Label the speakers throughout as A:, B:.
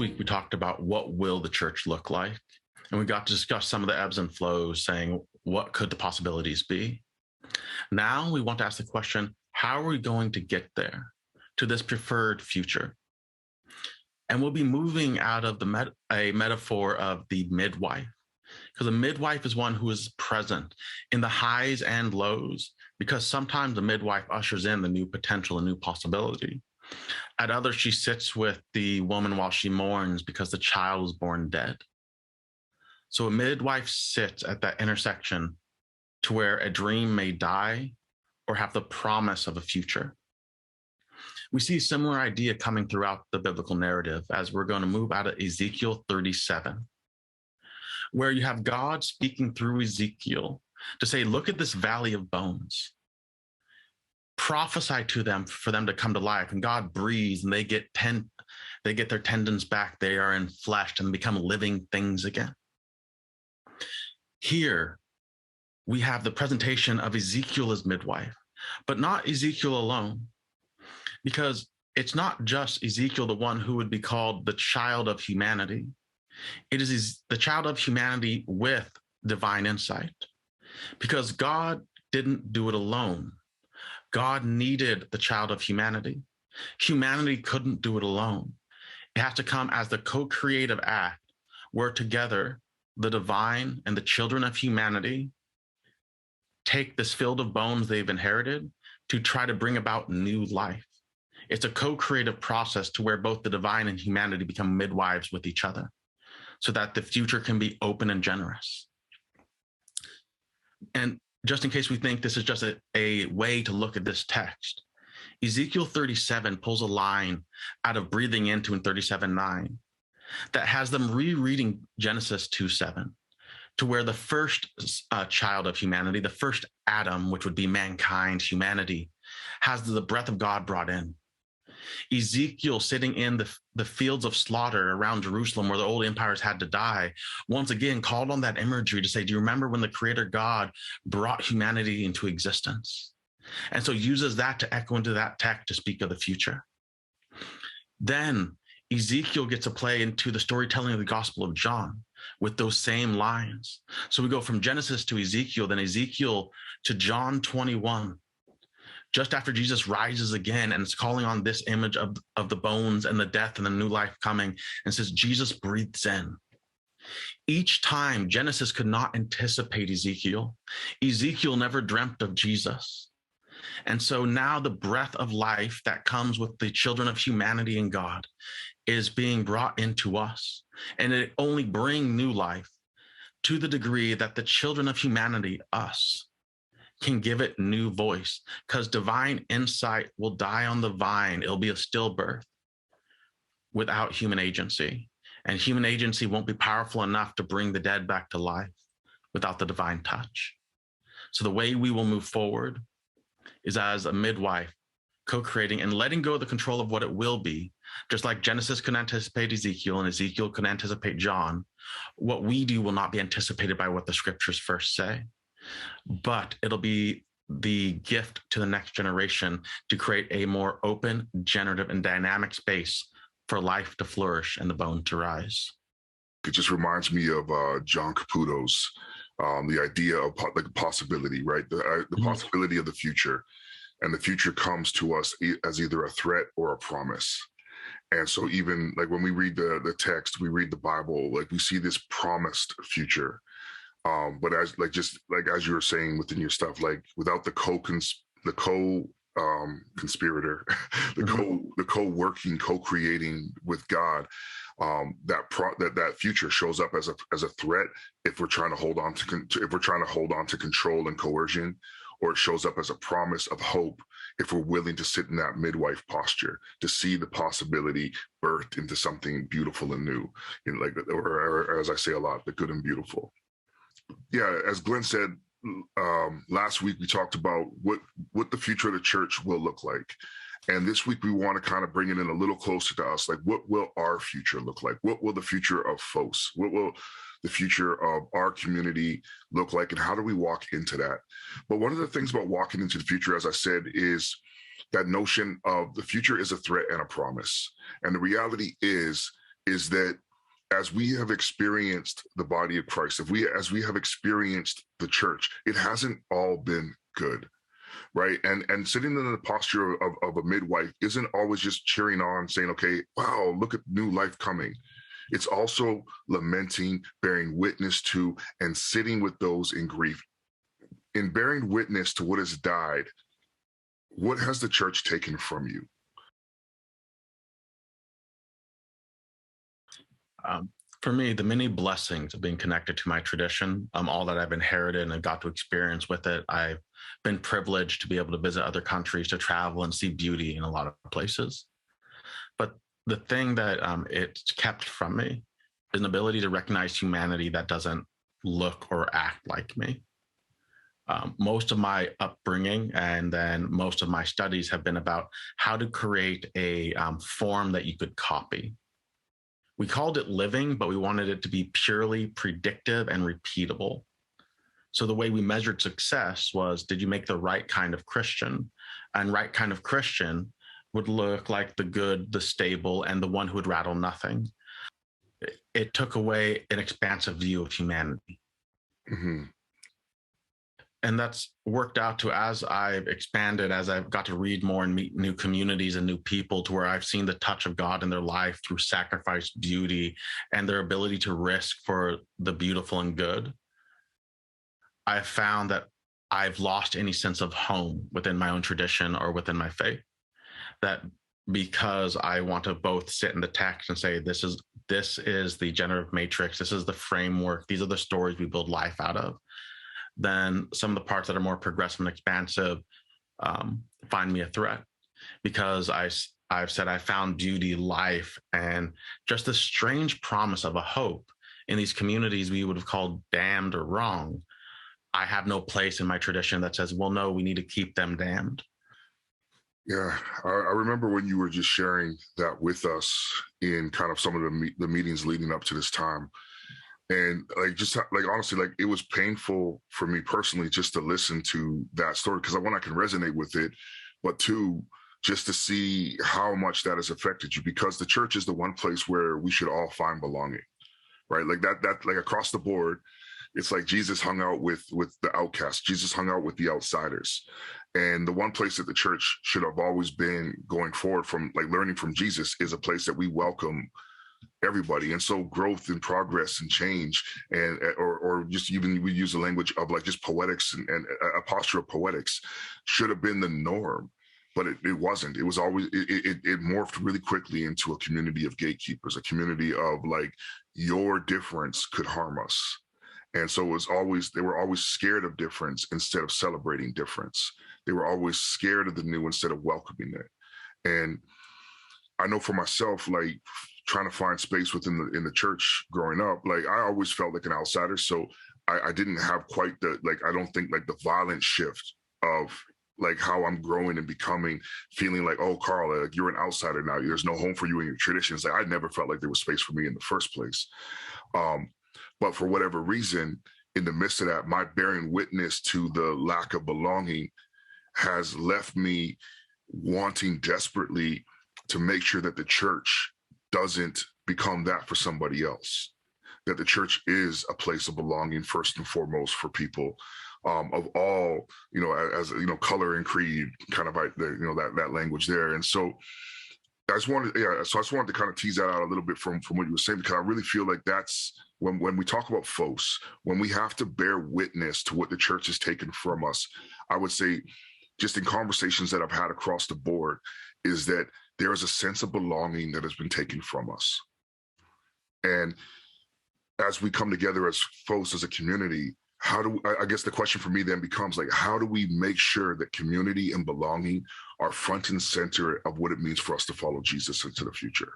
A: week, we talked about what will the church look like, and we got to discuss some of the ebbs and flows, saying what could the possibilities be. Now we want to ask the question, how are we going to get there, to this preferred future? And we'll be moving out of a metaphor of the midwife, because a midwife is one who is present in the highs and lows, because sometimes a midwife ushers in the new potential, a new possibility. At others, she sits with the woman while she mourns because the child was born dead. So a midwife sits at that intersection to where a dream may die or have the promise of a future. We see a similar idea coming throughout the biblical narrative as we're going to move out of Ezekiel 37, where you have God speaking through Ezekiel to say, look at this valley of bones. Prophesy to them for them to come to life. And God breathes and they get their tendons back. They are enfleshed and become living things again. Here, we have the presentation of Ezekiel as midwife, but not Ezekiel alone, because it's not just Ezekiel, the one who would be called the child of humanity. It is the child of humanity with divine insight, because God didn't do it alone. God needed the child of humanity. Humanity couldn't do it alone. It has to come as the co-creative act where together the divine and the children of humanity take this field of bones they've inherited to try to bring about new life. It's a co-creative process to where both the divine and humanity become midwives with each other so that the future can be open and generous. And just in case we think this is just a way to look at this text, Ezekiel 37 pulls a line out of breathing into in 37:9 that has them rereading Genesis 2:7 to where the first child of humanity, the first Adam, which would be mankind, humanity, has the breath of God brought in. Ezekiel sitting in the fields of slaughter around Jerusalem where the old empires had to die, once again called on that imagery to say, do you remember when the creator God brought humanity into existence? And so uses that to echo into that text to speak of the future. Then Ezekiel gets a play into the storytelling of the Gospel of John with those same lines. So we go from Genesis to Ezekiel, then Ezekiel to John 21. Just after Jesus rises again and is calling on this image of the bones and the death and the new life coming, and says, Jesus breathes in. Each time, Genesis could not anticipate Ezekiel. Ezekiel never dreamt of Jesus. And so now the breath of life that comes with the children of humanity and God is being brought into us. And it only brings new life to the degree that the children of humanity, us, can give it new voice, because divine insight will die on the vine. It'll be a stillbirth without human agency. And human agency won't be powerful enough to bring the dead back to life without the divine touch. So the way we will move forward is as a midwife, co-creating and letting go of the control of what it will be. Just like Genesis could anticipate Ezekiel and Ezekiel could anticipate John, what we do will not be anticipated by what the scriptures first say. But it'll be the gift to the next generation to create a more open, generative, and dynamic space for life to flourish and the bone to rise.
B: It just reminds me of John Caputo's, the idea of like a possibility, right? The possibility of the future. And the future comes to us as either a threat or a promise. And so even like when we read the text, we read the Bible, like we see this promised future. But as you were saying within your stuff, like without the co-conspirator, the co-working, co-creating with God, that future shows up as a threat if we're trying to hold on to control and coercion, or it shows up as a promise of hope if we're willing to sit in that midwife posture to see the possibility birthed into something beautiful and new, or as I say a lot, the good and beautiful. Yeah, as Glenn said, last week we talked about what the future of the church will look like. And this week we want to kind of bring it in a little closer to us. Like, what will our future look like? What will the future of folks? What will the future of our community look like? And how do we walk into that? But one of the things about walking into the future, as I said, is that notion of the future is a threat and a promise. And the reality is is that as we have experienced the body of Christ, as we have experienced the church, it hasn't all been good, right? And sitting in the posture of a midwife isn't always just cheering on, saying, okay, wow, look at new life coming. It's also lamenting, bearing witness to, and sitting with those in grief. In bearing witness to what has died, what has the church taken from you?
A: For me, the many blessings of being connected to my tradition, all that I've inherited and got to experience with it. I've been privileged to be able to visit other countries, to travel and see beauty in a lot of places. But the thing that it's kept from me is an ability to recognize humanity that doesn't look or act like me. Most of my upbringing and then most of my studies have been about how to create a form that you could copy. We called it living, but we wanted it to be purely predictive and repeatable. So the way we measured success was, did you make the right kind of Christian? And right kind of Christian would look like the good, the stable, and the one who would rattle nothing. It took away an expansive view of humanity.
B: Mm-hmm.
A: And that's worked out to, as I've expanded, as I've got to read more and meet new communities and new people, to where I've seen the touch of God in their life through sacrifice, beauty, and their ability to risk for the beautiful and good. I've found that I've lost any sense of home within my own tradition or within my faith. That because I want to both sit in the text and say, this is the generative matrix, this is the framework, these are the stories we build life out of, then some of the parts that are more progressive and expansive find me a threat, because I've said I found beauty, life, and just this strange promise of a hope in these communities we would have called damned or wrong. I have no place in my tradition that says, well, no, we need to keep them damned.
B: Yeah, I remember when you were just sharing that with us in kind of some of the meetings leading up to this time. And honestly, it was painful for me personally just to listen to that story, because one, I can resonate with it, but two, just to see how much that has affected you, because the church is the one place where we should all find belonging, right? Like across the board, it's like Jesus hung out with the outcasts. Jesus hung out with the outsiders. And the one place that the church should have always been going forward from, learning from Jesus, is a place that we welcome everybody. And so growth and progress and change, and or just even we use the language of just poetics and a posture of poetics, should have been the norm. But it wasn't. It was always, it morphed really quickly into a community of gatekeepers, a community of your difference could harm us. And so they were always scared of difference instead of celebrating difference. They were always scared of the new instead of welcoming it. And I know for myself, trying to find space in the church growing up, I always felt like an outsider. So I didn't have quite I don't think the violent shift of how I'm growing and becoming, feeling oh, Carl, you're an outsider now. There's no home for you in your traditions. I never felt like there was space for me in the first place. But for whatever reason, in the midst of that, my bearing witness to the lack of belonging has left me wanting desperately to make sure that the church doesn't become that for somebody else, that the church is a place of belonging first and foremost for people of all, as color and creed, kind of that language there. And so I just wanted to kind of tease that out a little bit from what you were saying, because I really feel like that's when we talk about folks, when we have to bear witness to what the church has taken from us, I would say, just in conversations that I've had across the board, is that there is a sense of belonging that has been taken from us. And as we come together as folks, as a community, I guess the question for me then becomes how do we make sure that community and belonging are front and center of what it means for us to follow Jesus into the future?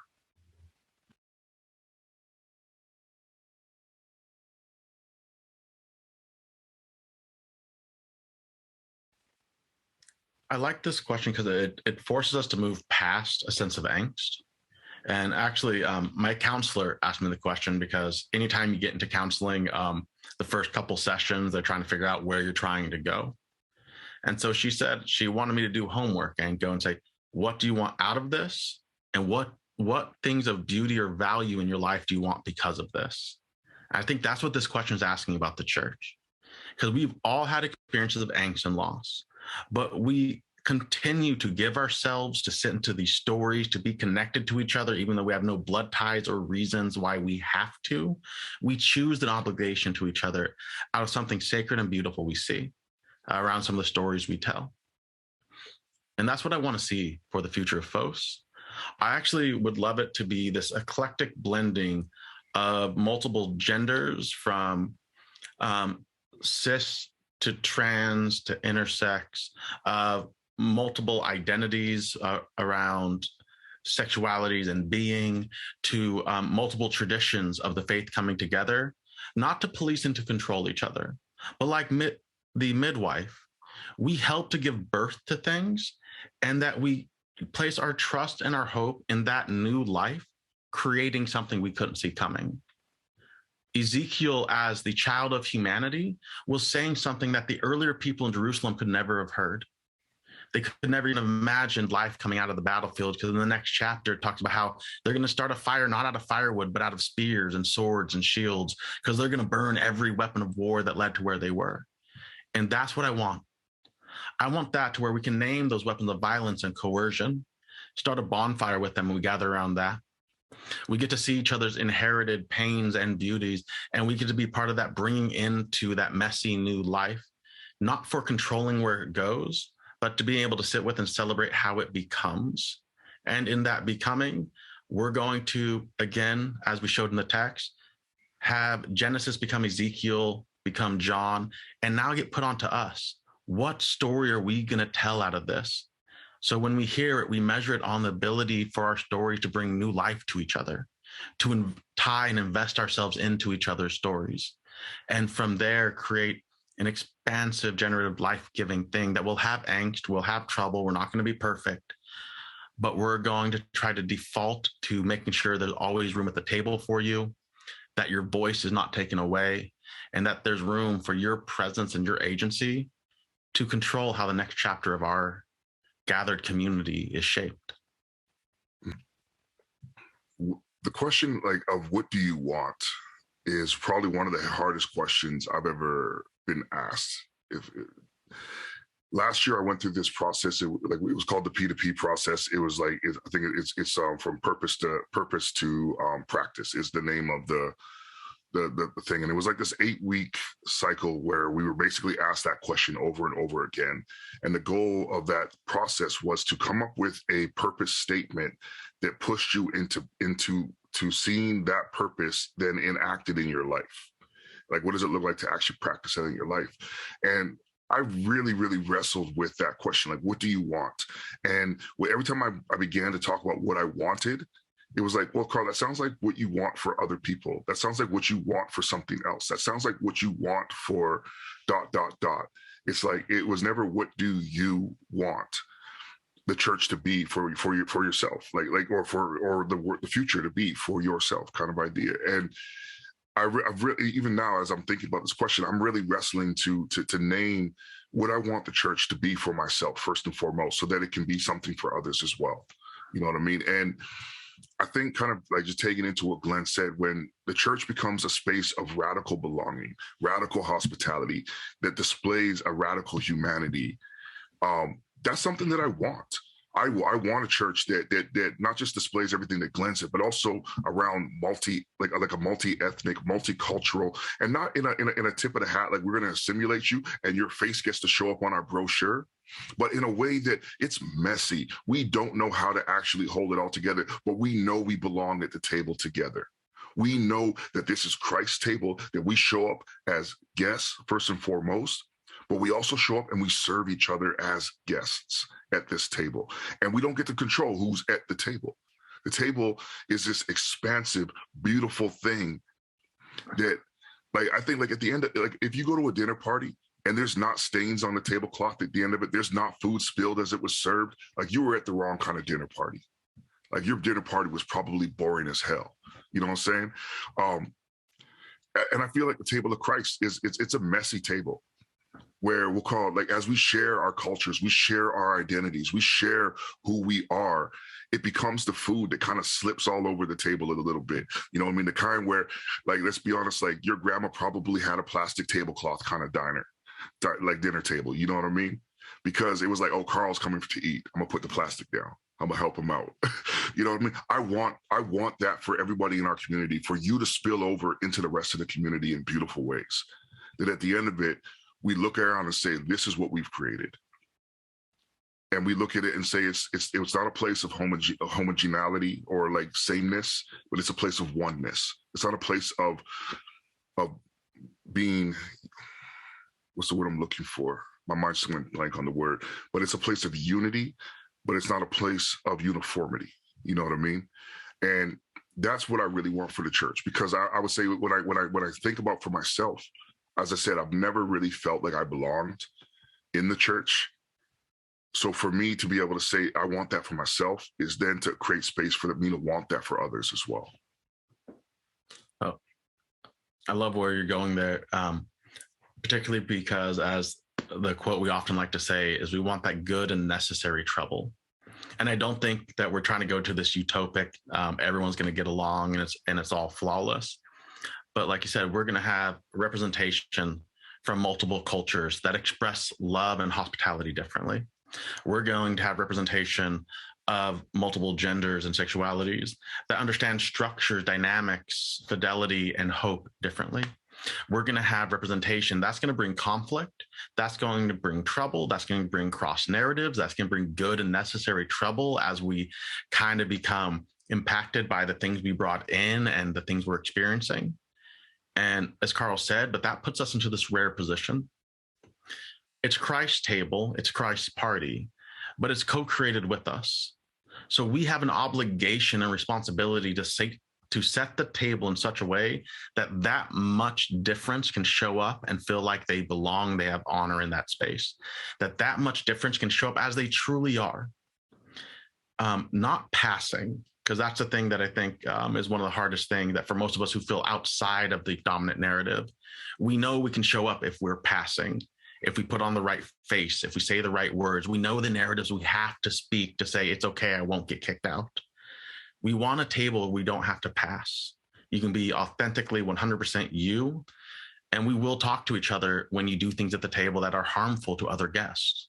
A: I like this question because it forces us to move past a sense of angst. And actually, my counselor asked me the question, because anytime you get into counseling, the first couple sessions, they're trying to figure out where you're trying to go. And so she said she wanted me to do homework and go and say, what do you want out of this? And what what things of beauty or value in your life do you want because of this? And I think that's what this question is asking about the church, because we've all had experiences of angst and loss, but we continue to give ourselves to sit into these stories, to be connected to each other, even though we have no blood ties or reasons why we have to. We choose an obligation to each other out of something sacred and beautiful we see around some of the stories we tell. And that's what I want to see for the future of FOS. I actually would love it to be this eclectic blending of multiple genders, from cis to trans to intersex, multiple identities around sexualities and being, to multiple traditions of the faith coming together, not to police and to control each other, but like the midwife, we help to give birth to things, and that we place our trust and our hope in that new life, creating something we couldn't see coming. Ezekiel, as the child of humanity, was saying something that the earlier people in Jerusalem could never have heard. They could never even imagine life coming out of the battlefield, because in the next chapter, it talks about how they're going to start a fire not out of firewood, but out of spears and swords and shields, because they're going to burn every weapon of war that led to where they were. And that's what I want. I want that to where we can name those weapons of violence and coercion, start a bonfire with them, and we gather around that. We get to see each other's inherited pains and beauties, and we get to be part of that, bringing into that messy new life, not for controlling where it goes, but to be able to sit with and celebrate how it becomes. And in that becoming, we're going to, again, as we showed in the text, have Genesis become Ezekiel, become John, and now get put onto us. What story are we going to tell out of this? So when we hear it, we measure it on the ability for our story to bring new life to each other, to tie and invest ourselves into each other's stories. And from there, create an expansive, generative, life-giving thing that will have angst, will have trouble. We're not going to be perfect, but we're going to try to default to making sure there's always room at the table for you, that your voice is not taken away, and that there's room for your presence and your agency to control how the next chapter of our gathered community is shaped.
B: The question, like, of what do you want is probably one of the hardest questions I've ever been asked. Last year I went through this process. It was called the P2P process. It was like, I think it's from purpose to practice is the name of the thing. And it was like this 8-week cycle where we were basically asked that question over and over again. And the goal of that process was to come up with a purpose statement that pushed you into seeing that purpose then enacted in your life. Like, what does it look like to actually practice that in your life? And I really, really wrestled with that question. Like, what do you want? And every time I began to talk about what I wanted, it was like, well, Carl, that sounds like what you want for other people. That sounds like what you want for something else. That sounds like what you want for ... It's like, it was never, what do you want the church to be for yourself, or the future to be for yourself, kind of idea. And I've really, even now, as I'm thinking about this question, I'm really wrestling to name what I want the church to be for myself, first and foremost, so that it can be something for others as well. You know what I mean? And I think, kind of like just taking into what Glenn said, when the church becomes a space of radical belonging, radical hospitality that displays a radical humanity, that's something that I want. I want a church that not just displays everything that Glenn said, but also around a multi-ethnic, multicultural, and not in a tip of the hat, like we're going to simulate you and your face gets to show up on our brochure, but in a way that it's messy. We don't know how to actually hold it all together, but we know we belong at the table together. We know that this is Christ's table, that we show up as guests first and foremost, but we also show up and we serve each other as guests at this table. And we don't get to control who's at the table. The table is this expansive, beautiful thing that, like, I think, like, at the end of, like, if you go to a dinner party and there's not stains on the tablecloth at the end of it, there's not food spilled as it was served, like, you were at the wrong kind of dinner party. Like, your dinner party was probably boring as hell. You know what I'm saying? And I feel like the table of Christ it's a messy table. where we'll call it, like, as we share our cultures, we share our identities, we share who we are, it becomes the food that kind of slips all over the table a little bit. You know what I mean? The kind where, like, let's be honest, like, your grandma probably had a plastic tablecloth kind of like dinner table. You know what I mean? Because it was like, oh, Carl's coming to eat. I'm gonna put the plastic down. I'm gonna help him out. You know what I mean? I want that for everybody in our community, for you to spill over into the rest of the community in beautiful ways. That at the end of it, we look around and say, this is what we've created. And we look at it and say, it's not a place of homogeneity or like sameness, but it's a place of oneness. It's not a place of being, what's the word I'm looking for? My mind just went blank on the word, but it's a place of unity, but it's not a place of uniformity. You know what I mean? And that's what I really want for the church, because I would say when I think about for myself, as I said, I've never really felt like I belonged in the church. So for me to be able to say I want that for myself is then to create space for me to want that for others as well.
A: Oh, I love where you're going there, particularly because, as the quote we often like to say, is we want that good and necessary trouble. And I don't think that we're trying to go to this utopic, everyone's going to get along and it's all flawless. But like you said, we're going to have representation from multiple cultures that express love and hospitality differently. We're going to have representation of multiple genders and sexualities that understand structures, dynamics, fidelity, and hope differently. We're going to have representation that's going to bring conflict, that's going to bring trouble, that's going to bring cross narratives, that's going to bring good and necessary trouble as we kind of become impacted by the things we brought in and the things we're experiencing. And as Carl said, but that puts us into this rare position. It's Christ's table, it's Christ's party, but it's co-created with us. So we have an obligation and responsibility to set the table in such a way that much difference can show up and feel like they belong, they have honor in that space, that much difference can show up as they truly are. Not passing, because that's the thing that I think is one of the hardest things that for most of us who feel outside of the dominant narrative, we know we can show up if we're passing, if we put on the right face, if we say the right words. We know the narratives we have to speak to say, it's okay, I won't get kicked out. We want a table we don't have to pass. You can be authentically 100% you, and we will talk to each other when you do things at the table that are harmful to other guests,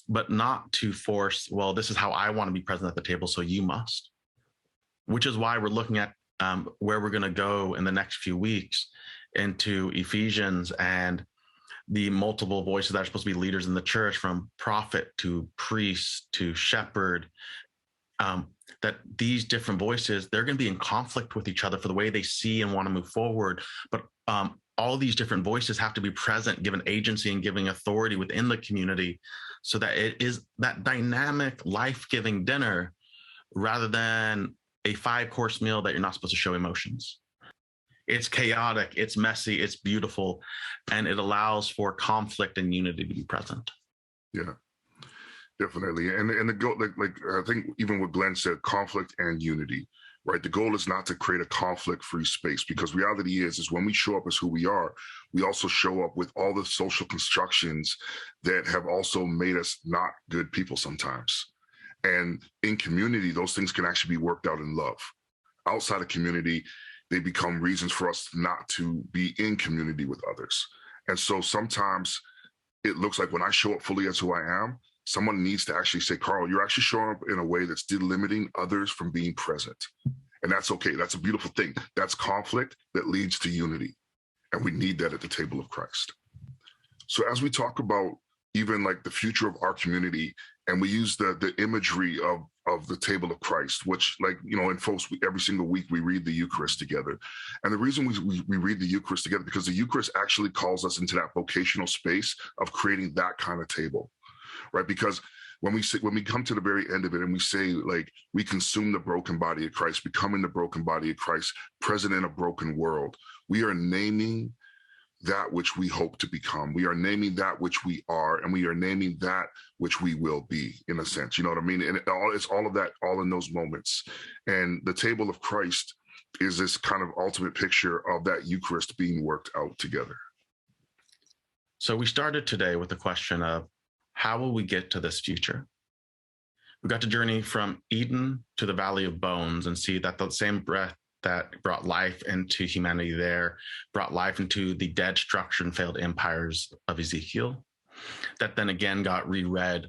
A: but not to force, well, this is how I want to be present at the table, so you must. Which is why we're looking at where we're going to go in the next few weeks into Ephesians and the multiple voices that are supposed to be leaders in the church, from prophet to priest to shepherd, that these different voices, they're going to be in conflict with each other for the way they see and want to move forward. But all these different voices have to be present, given agency and giving authority within the community, so that it is that dynamic, life-giving dinner rather than a 5-course meal that you're not supposed to show emotions. It's chaotic, it's messy, it's beautiful, and it allows for conflict and unity to be present.
B: Yeah, definitely. And the goal, like I think even what Glenn said, conflict and unity, right? The goal is not to create a conflict-free space, because reality is when we show up as who we are, we also show up with all the social constructions that have also made us not good people sometimes. And in community, those things can actually be worked out in love. Outside of community, they become reasons for us not to be in community with others. And so sometimes it looks like when I show up fully as who I am, someone needs to actually say, Carl, you're actually showing up in a way that's delimiting others from being present. And that's okay. That's a beautiful thing. That's conflict that leads to unity. And we need that at the table of Christ. So as we talk about even like the future of our community, and we use the imagery of the table of Christ, which, like, you know, in folks, every single week we read the Eucharist together. And the reason we read the Eucharist together, because the Eucharist actually calls us into that vocational space of creating that kind of table, right? Because when we come to the very end of it and we say, like, we consume the broken body of Christ, becoming the broken body of Christ, present in a broken world, we are naming that which we hope to become. We are naming that which we are, and we are naming that which we will be, in a sense. You know what I mean? And it's all of that, all in those moments. And the table of Christ is this kind of ultimate picture of that Eucharist being worked out together.
A: So we started today with the question of how will we get to this future? We got to journey from Eden to the Valley of Bones and see that the same breath that brought life into humanity there brought life into the dead structure and failed empires of Ezekiel, that then again got reread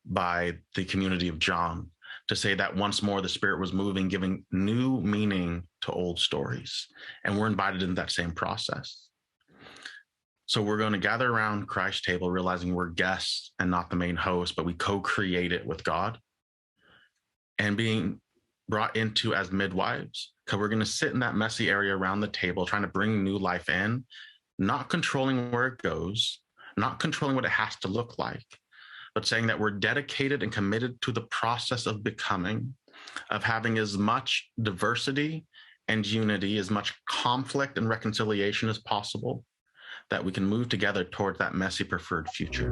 A: by the community of John to say that once more the Spirit was moving, giving new meaning to old stories. And we're invited in that same process. So we're going to gather around Christ's table, realizing we're guests and not the main host, but we co-create it with God, and being brought into as midwives, because we're going to sit in that messy area around the table, trying to bring new life in, not controlling where it goes, not controlling what it has to look like, but saying that we're dedicated and committed to the process of becoming, of having as much diversity and unity, as much conflict and reconciliation as possible, that we can move together towards that messy preferred future.